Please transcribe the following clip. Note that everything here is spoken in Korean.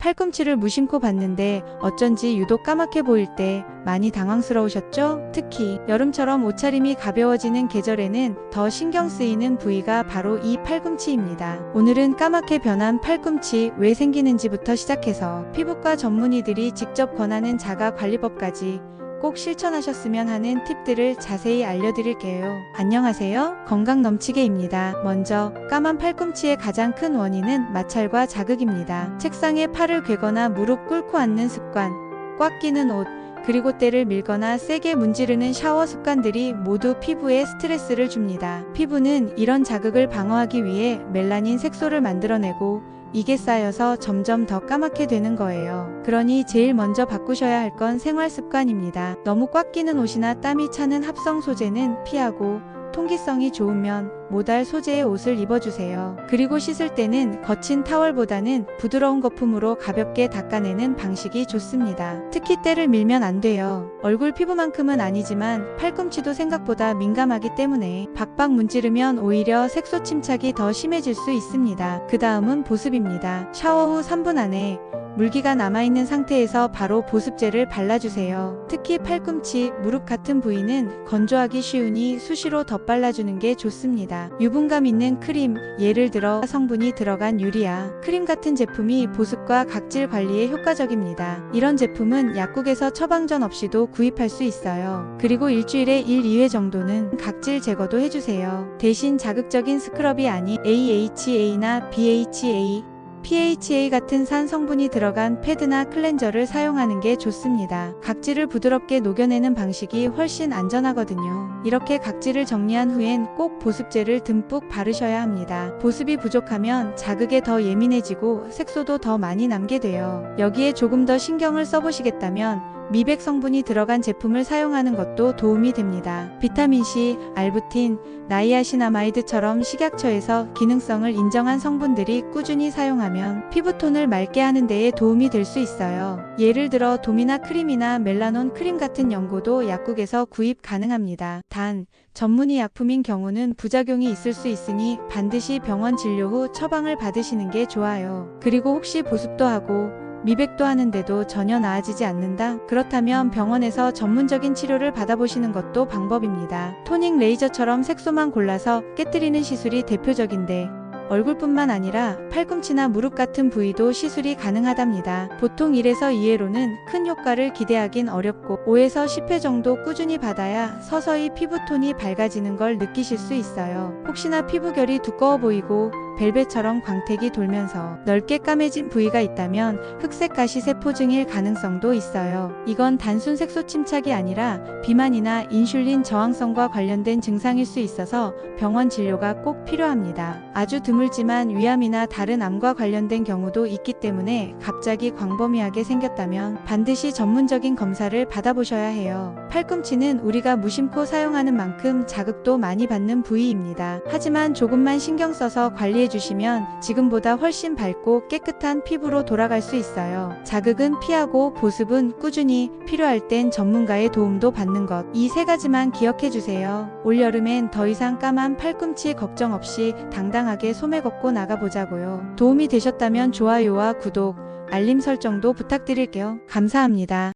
팔꿈치를 무심코 봤는데 어쩐지 유독 까맣게 보일 때 많이 당황스러우셨죠? 특히 여름처럼 옷차림이 가벼워지는 계절에는 더 신경 쓰이는 부위가 바로 이 팔꿈치입니다. 오늘은 까맣게 변한 팔꿈치 왜 생기는지부터 시작해서 피부과 전문의들이 직접 권하는 자가 관리법까지 꼭 실천하셨으면 하는 팁들을 자세히 알려드릴게요. 안녕하세요. 건강 넘치게입니다. 먼저 까만 팔꿈치의 가장 큰 원인은 마찰과 자극입니다. 책상에 팔을 괴거나 무릎 꿇고 앉는 습관, 꽉 끼는 옷, 그리고 때를 밀거나 세게 문지르는 샤워 습관들이 모두 피부에 스트레스를 줍니다. 피부는 이런 자극을 방어하기 위해 멜라닌 색소를 만들어내고 이게 쌓여서 점점 더 까맣게 되는 거예요. 그러니 제일 먼저 바꾸셔야 할 건 생활 습관입니다. 너무 꽉 끼는 옷이나 땀이 차는 합성 소재는 피하고 통기성이 좋은 면, 모달 소재의 옷을 입어주세요. 그리고 씻을 때는 거친 타월보다는 부드러운 거품으로 가볍게 닦아내는 방식이 좋습니다. 특히 때를 밀면 안 돼요. 얼굴 피부만큼은 아니지만 팔꿈치도 생각보다 민감하기 때문에 박박 문지르면 오히려 색소 침착이 더 심해질 수 있습니다. 그 다음은 보습입니다. 샤워 후 3분 안에 물기가 남아있는 상태에서 바로 보습제를 발라주세요. 특히 팔꿈치, 무릎 같은 부위는 건조하기 쉬우니 수시로 덧발라주는 게 좋습니다. 유분감 있는 크림, 예를 들어 성분이 들어간 유리아, 크림 같은 제품이 보습과 각질 관리에 효과적입니다. 이런 제품은 약국에서 처방전 없이도 구입할 수 있어요. 그리고 일주일에 1, 2회 정도는 각질 제거도 해주세요. 대신 자극적인 스크럽이 아닌 AHA나 BHA, PHA 같은 산 성분이 들어간 패드나 클렌저를 사용하는 게 좋습니다. 각질을 부드럽게 녹여내는 방식이 훨씬 안전하거든요. 이렇게 각질을 정리한 후엔 꼭 보습제를 듬뿍 바르셔야 합니다. 보습이 부족하면 자극에 더 예민해지고 색소도 더 많이 남게 돼요. 여기에 조금 더 신경을 써보시겠다면 미백 성분이 들어간 제품을 사용하는 것도 도움이 됩니다. 비타민C, 알부틴, 나이아신아마이드처럼 식약처에서 기능성을 인정한 성분들이 꾸준히 사용하면 피부톤을 맑게 하는 데에 도움이 될 수 있어요. 예를 들어 도미나 크림이나 멜라논 크림 같은 연고도 약국에서 구입 가능합니다. 단, 전문의 약품인 경우는 부작용이 있을 수 있으니 반드시 병원 진료 후 처방을 받으시는 게 좋아요. 그리고 혹시 보습도 하고 미백도 하는데도 전혀 나아지지 않는다? 그렇다면 병원에서 전문적인 치료를 받아보시는 것도 방법입니다. 토닝 레이저처럼 색소만 골라서 깨뜨리는 시술이 대표적인데 얼굴뿐만 아니라 팔꿈치나 무릎 같은 부위도 시술이 가능하답니다. 보통 1에서 2회로는 큰 효과를 기대하긴 어렵고 5에서 10회 정도 꾸준히 받아야 서서히 피부톤이 밝아지는 걸 느끼실 수 있어요. 혹시나 피부결이 두꺼워 보이고 벨벳처럼 광택이 돌면서 넓게 까매진 부위가 있다면 흑색 가시세포증일 가능성도 있어요. 이건 단순 색소 침착이 아니라 비만이나 인슐린 저항성과 관련된 증상일 수 있어서 병원 진료가 꼭 필요합니다. 아주 드물지만 위암이나 다른 암과 관련된 경우도 있기 때문에 갑자기 광범위하게 생겼다면 반드시 전문적인 검사를 받아보셔야 해요. 팔꿈치는 우리가 무심코 사용하는 만큼 자극도 많이 받는 부위입니다. 하지만 조금만 신경 써서 관리해 주시면 지금보다 훨씬 밝고 깨끗한 피부로 돌아갈 수 있어요. 자극은 피하고 보습은 꾸준히, 필요할 땐 전문가의 도움도 받는 것. 이 세 가지만 기억해 주세요. 올여름엔 더 이상 까만 팔꿈치 걱정 없이 당당하게 소매 걷고 나가보자고요. 도움이 되셨다면 좋아요와 구독, 알림 설정도 부탁드릴게요. 감사합니다.